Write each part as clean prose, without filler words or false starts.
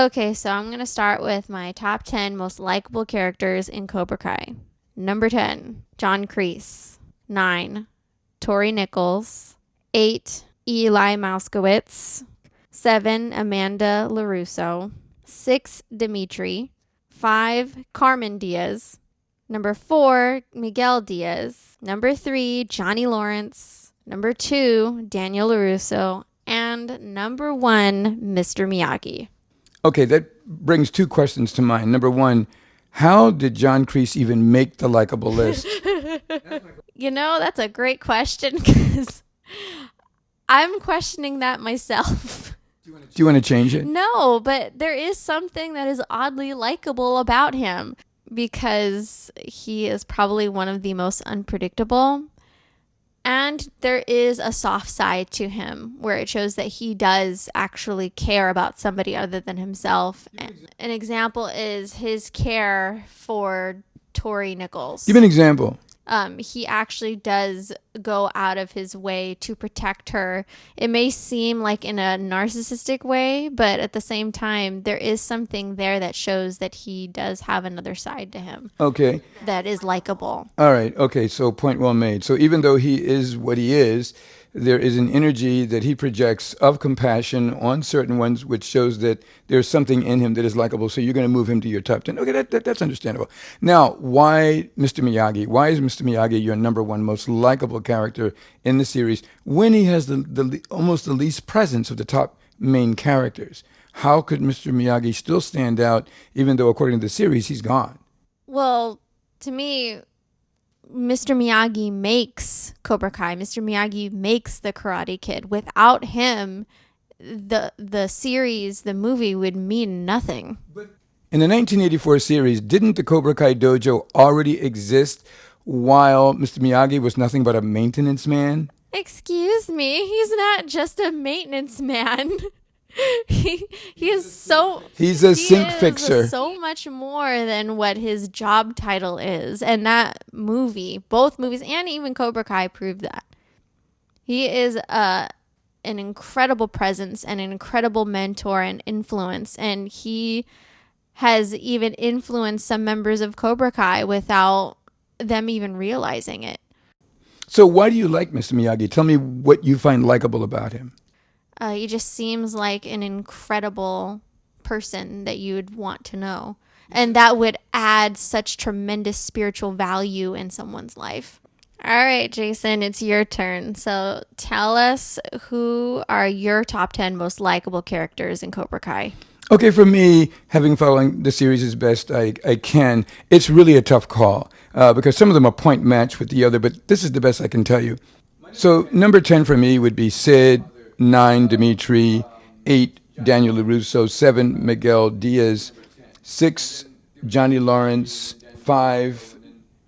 Okay, so I'm going to start with my top 10 most likable characters in Cobra Kai. Number 10, John Kreese. 9, Tori Nichols. 8, Eli Mouskowitz. 7, Amanda LaRusso. 6, Dimitri. 5, Carmen Diaz. Number 4, Miguel Diaz. Number 3, Johnny Lawrence. Number 2, Daniel LaRusso. And number 1, Mr. Miyagi. Okay, that brings two questions to mind. Number one, how did John Kreese even make the likable list? That's a great question because I'm questioning that myself. Do you want to change it? No, but there is something that is oddly likable about him because he is probably one of the most unpredictable. And there is a soft side to him where it shows that he does actually care about somebody other than himself. An example is his care for Tori Nichols. Give me an example. He actually does go out of his way to protect her. It may seem like in a narcissistic way, but at the same time, there is something there that shows that he does have another side to him. Okay. That is likable. All right. Okay. So point well made. So even though he is what he is, there is an energy that he projects of compassion on certain ones, which shows that there's something in him that is likable. So you're going to move him to your top 10. Okay, that's understandable. Now, why Mr. Miyagi? Why is Mr. Miyagi your number one most likable character in the series when he has the almost the least presence of the top main characters? How could Mr. Miyagi still stand out, even though according to the series, he's gone? Well, to me, Mr. Miyagi makes Cobra Kai. Mr. Miyagi makes the Karate Kid. Without him, the series, the movie would mean nothing. In the 1984 series, didn't the Cobra Kai dojo already exist while Mr. Miyagi was nothing but a maintenance man? Excuse me, he's not just a maintenance man. He's a sink fixer. So much more than what his job title is. And that movie, both movies and even Cobra Kai proved that. He is an incredible presence and an incredible mentor and influence. And he has even influenced some members of Cobra Kai without them even realizing it. So why do you like Mr. Miyagi? Tell me what you find likable about him. He just seems like an incredible person that you would want to know. And that would add such tremendous spiritual value in someone's life. All right, Jason, it's your turn. So tell us, who are your top 10 most likable characters in Cobra Kai? Okay, for me, having following the series as best I can, it's really a tough call because some of them are point match with the other, but this is the best I can tell you. So number 10 for me would be Sid. 9, Dimitri. 8, Daniel LaRusso. 7, Miguel Diaz. 6, Johnny Lawrence. 5,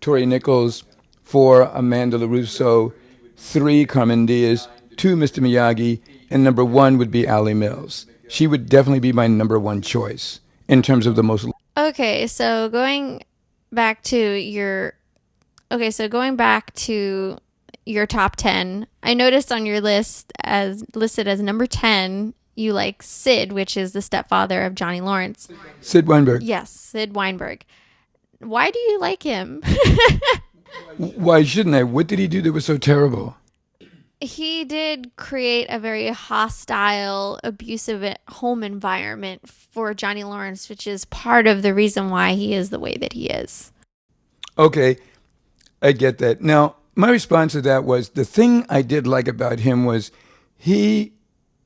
Tori Nichols. 4, Amanda LaRusso. 3, Carmen Diaz. 2, Mr. Miyagi. And number 1 would be Allie Mills. She would definitely be my number one choice in terms of the most. Okay, so going back to your top 10, I noticed on your list as listed as number 10, you like Sid, which is the stepfather of Johnny Lawrence. Sid Weinberg. Yes, Sid Weinberg. Why do you like him? Why shouldn't I? What did he do that was so terrible? He did create a very hostile, abusive home environment for Johnny Lawrence, which is part of the reason why he is the way that he is. Okay, I get that. Now, my response to that was the thing I did like about him was he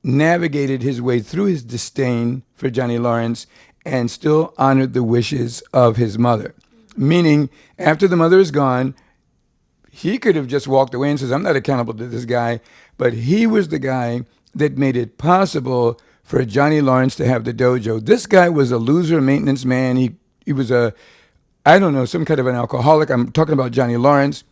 navigated his way through his disdain for Johnny Lawrence and still honored the wishes of his mother. Meaning, after the mother is gone, he could have just walked away and says, I'm not accountable to this guy. But he was the guy that made it possible for Johnny Lawrence to have the dojo. This guy was a loser maintenance man. He was some kind of an alcoholic. I'm talking about Johnny Lawrence.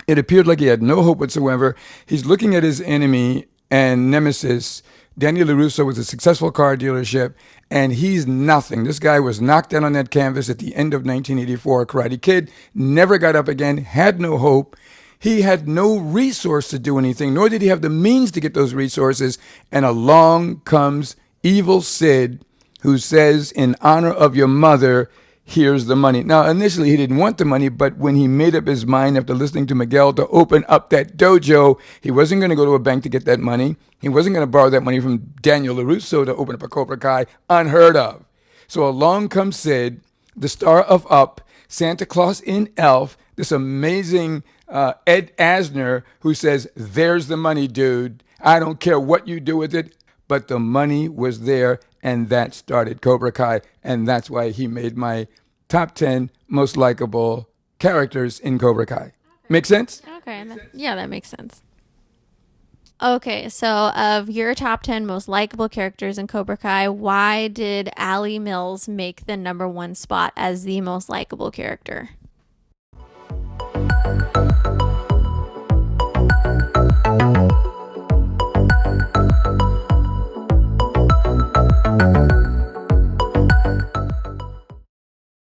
It appeared like he had no hope whatsoever. He's looking at his enemy and nemesis. Daniel LaRusso was a successful car dealership, and he's nothing. This guy was knocked down on that canvas at the end of 1984. Karate Kid never got up again, had no hope. He had no resource to do anything, nor did he have the means to get those resources. And along comes evil Sid, who says, in honor of your mother, here's the money. Now, initially, he didn't want the money, but when he made up his mind after listening to Miguel to open up that dojo, he wasn't going to go to a bank to get that money. He wasn't going to borrow that money from Daniel LaRusso to open up a Cobra Kai. Unheard of. So along comes Sid, the star of Up, Santa Claus in Elf, this amazing Ed Asner, who says, there's the money, dude. I don't care what you do with it. But the money was there, and that started Cobra Kai, and that's why he made my top 10 most likable characters in Cobra Kai. Make sense? Okay. Yeah, that makes sense. Okay, so of your top 10 most likable characters in Cobra Kai, why did Allie Mills make the number one spot as the most likable character?